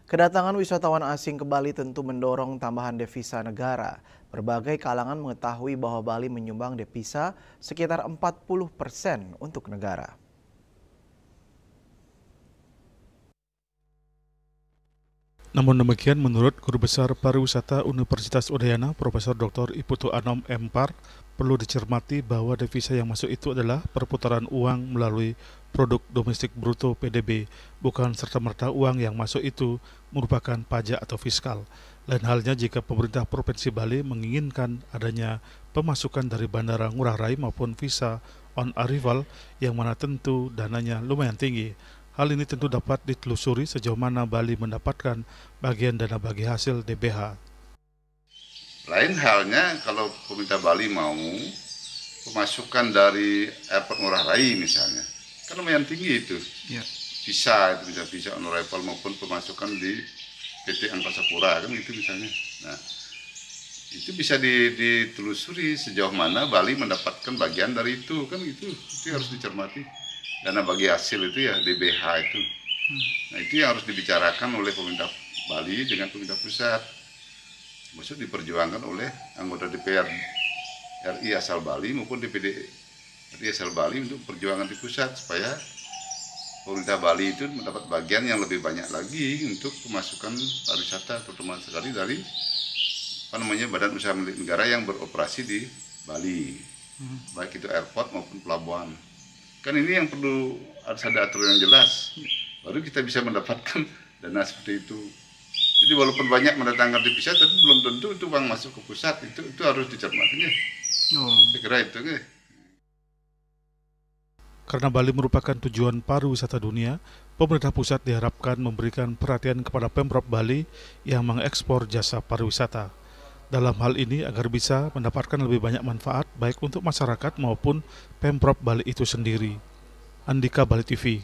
Kedatangan wisatawan asing ke Bali tentu mendorong tambahan devisa negara. Berbagai kalangan mengetahui bahwa Bali menyumbang devisa sekitar 40% untuk negara. Namun demikian, menurut Guru Besar Pariwisata Universitas Udayana, Profesor Dr. Iputu Anom Empar, perlu dicermati bahwa devisa yang masuk itu adalah perputaran uang melalui produk domestik bruto (PDB), bukan serta-merta uang yang masuk itu merupakan pajak atau fiskal. Lain halnya jika pemerintah Provinsi Bali menginginkan adanya pemasukan dari Bandara Ngurah Rai maupun visa on arrival, yang mana tentu dananya lumayan tinggi. Hal ini tentu dapat ditelusuri sejauh mana Bali mendapatkan bagian dana bagi hasil DBH. Lain halnya kalau pemerintah Bali mau pemasukan dari airport Ngurah Rai misalnya, kan lumayan tinggi itu. Ya. Bisa on arrival maupun pemasukan di PT Angkasa Pura kan itu misalnya. Nah, itu bisa ditelusuri sejauh mana Bali mendapatkan bagian dari itu kan itu harus dicermati. Dana bagi hasil itu ya DBH itu. Nah itu yang harus dibicarakan oleh pemerintah Bali dengan pemerintah pusat. Maksud diperjuangkan oleh anggota DPR RI asal Bali maupun DPD RI asal Bali untuk perjuangan di pusat supaya pemerintah Bali itu mendapat bagian yang lebih banyak lagi untuk pemasukan pariwisata, terutama sekali dari badan usaha milik negara yang beroperasi di Bali, baik itu airport maupun pelabuhan. Kan ini yang perlu harus ada aturan yang jelas, baru kita bisa mendapatkan dana seperti itu. Jadi walaupun banyak mendatangkan devisa, tapi belum tentu itu uang masuk ke pusat, itu harus dicermati ya. Saya kira itu ya. Karena Bali merupakan tujuan pariwisata dunia, pemerintah pusat diharapkan memberikan perhatian kepada Pemprov Bali yang mengekspor jasa pariwisata. Dalam hal ini agar bisa mendapatkan lebih banyak manfaat baik untuk masyarakat maupun Pemprov Bali itu sendiri. Andika, Bali TV.